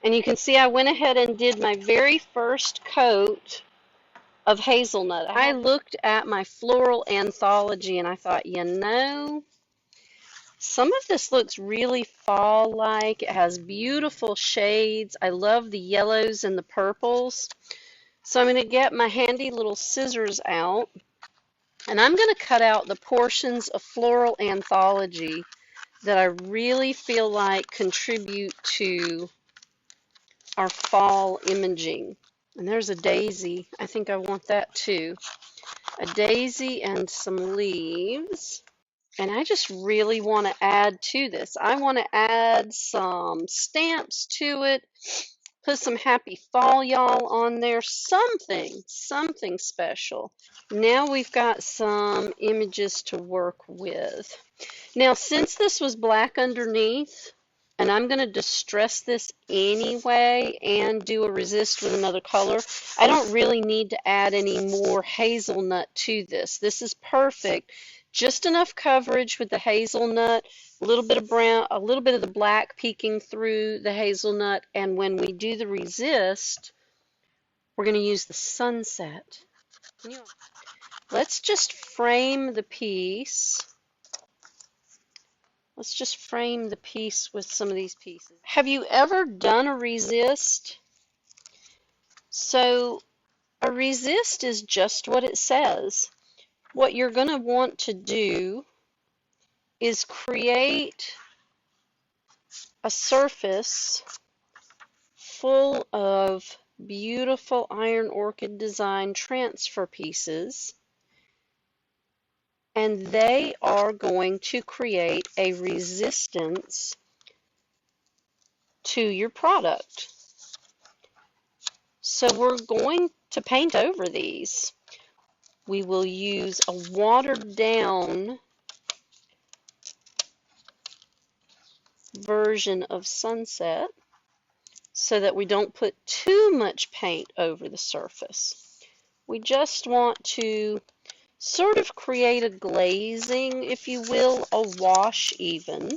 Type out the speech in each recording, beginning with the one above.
And you can see I went ahead and did my very first coat of hazelnut. I looked at my Floral Anthology and I thought, you know, some of this looks really fall-like. It has beautiful shades. I love the yellows and the purples. So I'm going to get my handy little scissors out, and I'm going to cut out the portions of Floral Anthology that I really feel like contribute to our fall imaging. And there's a daisy. I think I want that too. A daisy and some leaves. And I just really want to add to this. I want to add some stamps to it, put some happy fall y'all on there, something special. Now we've got some images to work with. Now, since this was black underneath, and I'm going to distress this anyway and do a resist with another color, I don't really need to add any more hazelnut to this. This is perfect. Just enough coverage with the hazelnut, a little bit of brown, a little bit of the black peeking through the hazelnut, and when we do the resist, we're going to use the sunset. Let's just frame the piece. Let's just frame the piece with some of these pieces. Have you ever done a resist? So a resist is just what it says. What you're going to want to do is create a surface full of beautiful iron orchid design transfer pieces, and they are going to create a resistance to your product. So we're going to paint over these. We will use a watered down version of Sunset so that we don't put too much paint over the surface. We just want to sort of create a glazing, if you will, a wash even.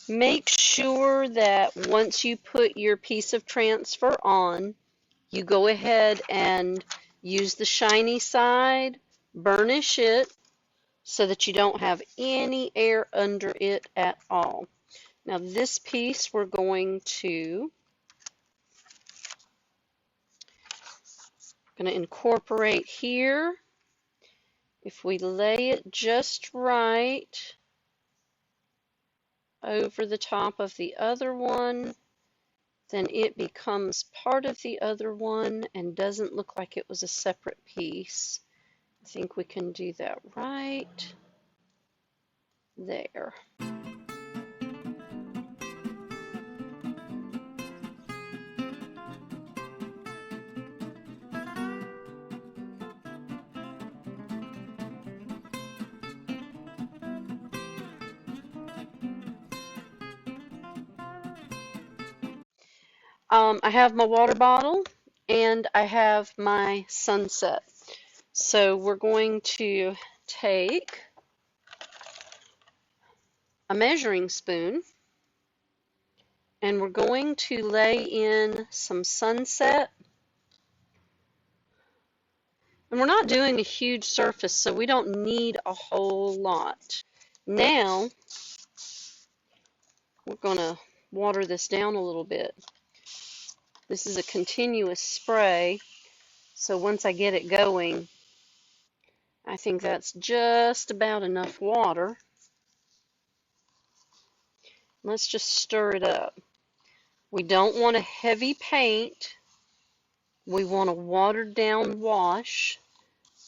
Make sure that once you put your piece of transfer on, you go ahead and use the shiny side, burnish it so that you don't have any air under it at all. Now this piece we're going to incorporate here. If we lay it just right over the top of the other one, then it becomes part of the other one and doesn't look like it was a separate piece. I think we can do that right there. I have my water bottle and I have my sunset. So we're going to take a measuring spoon and we're going to lay in some sunset. And we're not doing a huge surface, so we don't need a whole lot. Now, we're going to water this down a little bit. This is a continuous spray, so once I get it going, I think that's just about enough water. Let's just stir it up. We don't want a heavy paint. We want a watered down wash.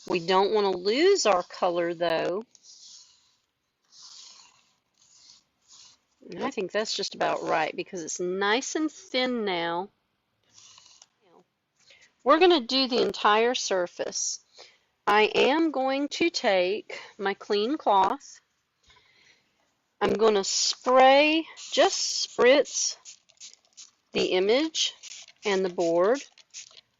We don't want to lose our color though. And I think that's just about right because it's nice and thin now. We're going to do the entire surface. I am going to take my clean cloth. I'm going to spray, just spritz the image and the board.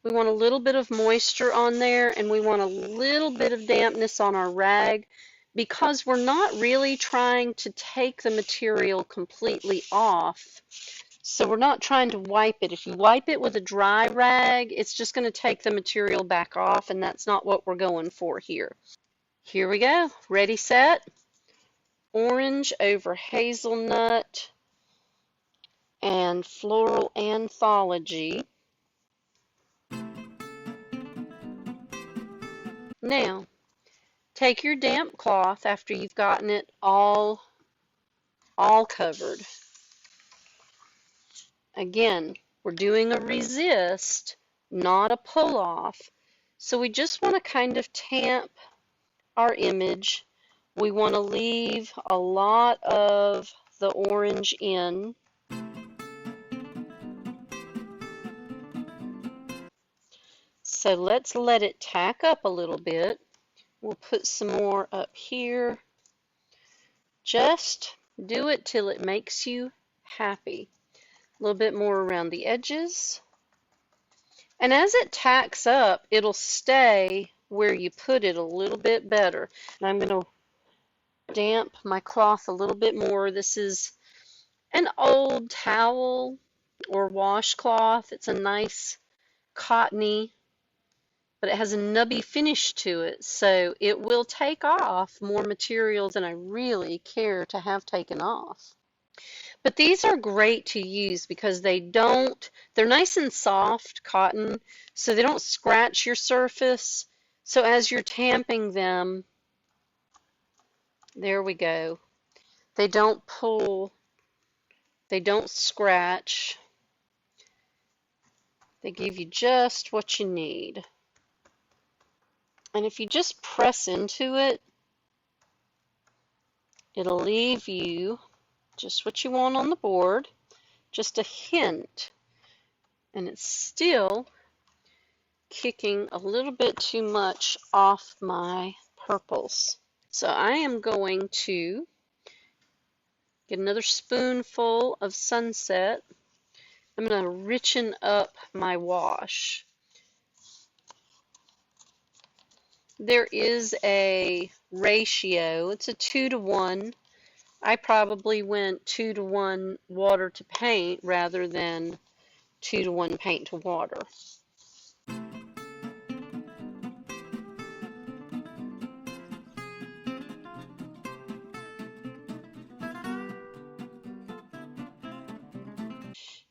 We want a little bit of moisture on there and we want a little bit of dampness on our rag because we're not really trying to take the material completely off. So we're not trying to wipe it. If you wipe it with a dry rag, it's just going to take the material back off, and that's not what we're going for here. Here we go. Ready, set. Orange over hazelnut and Floral Anthology. Now, take your damp cloth after you've gotten it all covered. Again, we're doing a resist, not a pull off. So we just want to kind of tamp our image. We want to leave a lot of the orange in. So let's let it tack up a little bit. We'll put some more up here. Just do it till it makes you happy. A little bit more around the edges. And as it tacks up, it'll stay where you put it a little bit better. And I'm going to damp my cloth a little bit more. This is an old towel or washcloth. It's a nice cottony, but it has a nubby finish to it, so it will take off more material than I really care to have taken off. But these are great to use because they're nice and soft cotton, so they don't scratch your surface. So as you're tamping them, there we go. They don't pull, they don't scratch. They give you just what you need. And if you just press into it, it'll leave you just what you want on the board, just a hint. And it's still kicking a little bit too much off my purples. So I am going to get another spoonful of Sunset. I'm going to richen up my wash. There is a ratio. It's a 2-to-1. I probably went 2-to-1 water to paint rather than 2-to-1 paint to water.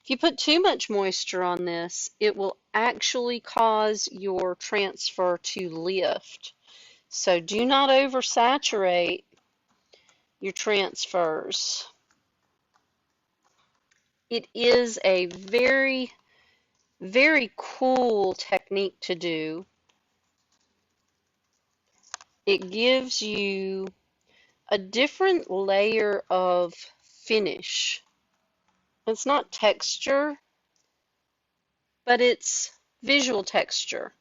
If you put too much moisture on this, it will actually cause your transfer to lift. So do not oversaturate your transfers. It is a very, very cool technique to do. It gives you a different layer of finish. It's not texture, but it's visual texture.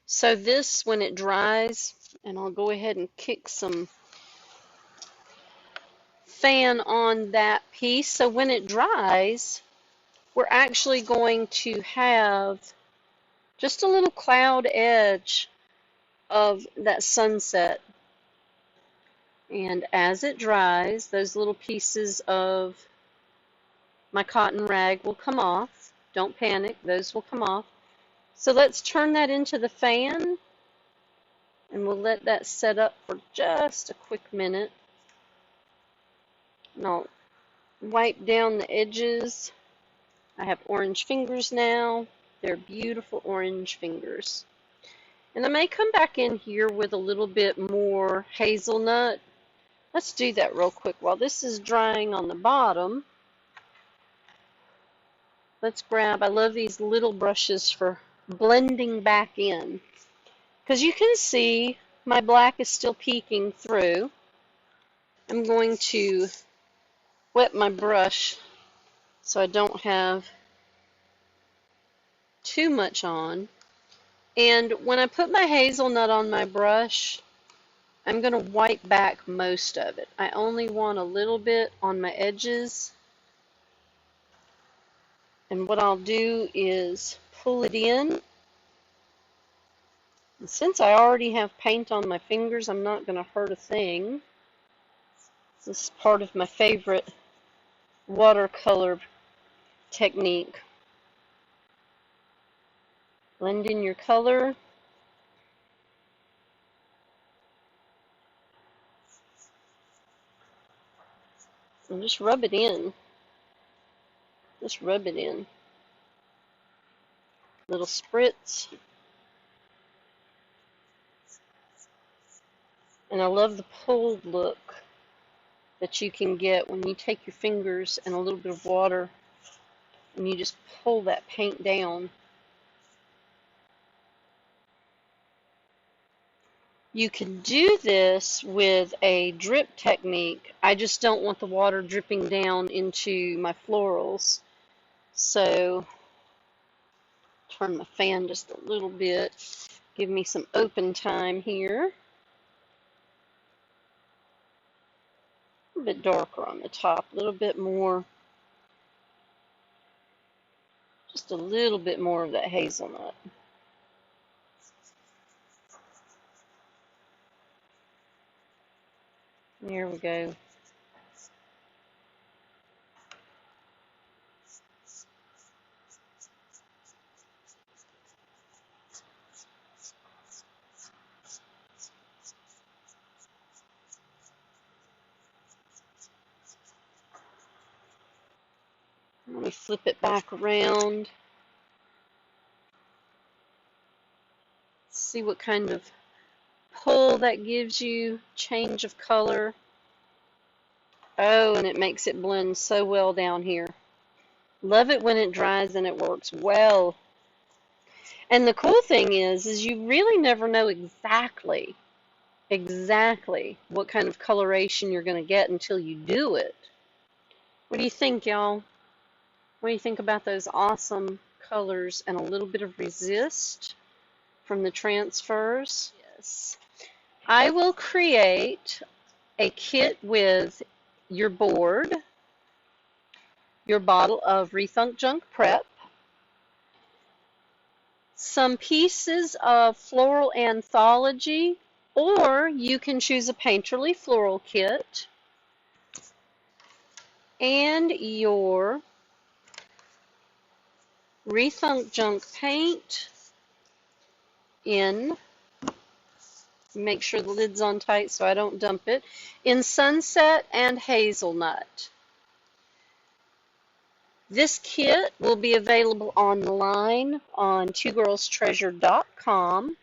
So this, when it dries, and I'll go ahead and kick some fan on that piece. So when it dries, we're actually going to have just a little cloud edge of that sunset. And as it dries, those little pieces of my cotton rag will come off. Don't panic, those will come off. So let's turn that into the fan, and we'll let that set up for just a quick minute. And I'll wipe down the edges. I have orange fingers now. They're beautiful orange fingers. And I may come back in here with a little bit more hazelnut. Let's do that real quick. While this is drying on the bottom, let's grab, I love these little brushes for blending back in. Because you can see my black is still peeking through. I'm going to wet my brush so I don't have too much on. And when I put my hazelnut on my brush, I'm going to wipe back most of it. I only want a little bit on my edges. And what I'll do is pull it in. And since I already have paint on my fingers, I'm not going to hurt a thing. This is part of my favorite watercolor technique. Blend in your color. And just rub it in. Just rub it in. Little spritz. And I love the pulled look that you can get when you take your fingers and a little bit of water and you just pull that paint down. You can do this with a drip technique. I just don't want the water dripping down into my florals. So turn my fan just a little bit. Give me some open time here. A little bit darker on the top, a little bit more, just a little bit more of that hazelnut. There we go. Let me flip it back around. See what kind of pull that gives you, change of color. Oh, and it makes it blend so well down here. Love it when it dries and it works well. And the cool thing is you really never know exactly what kind of coloration you're going to get until you do it. What do you think, y'all? What do you think about those awesome colors and a little bit of resist from the transfers? Yes. I will create a kit with your board, your bottle of Rethunk Junk Prep, some pieces of Floral Anthology, or you can choose a Painterly Floral kit, and your Rethunk Junk Paint in, make sure the lid's on tight so I don't dump it, in Sunset and Hazelnut. This kit will be available online on twogirlstreasure.com.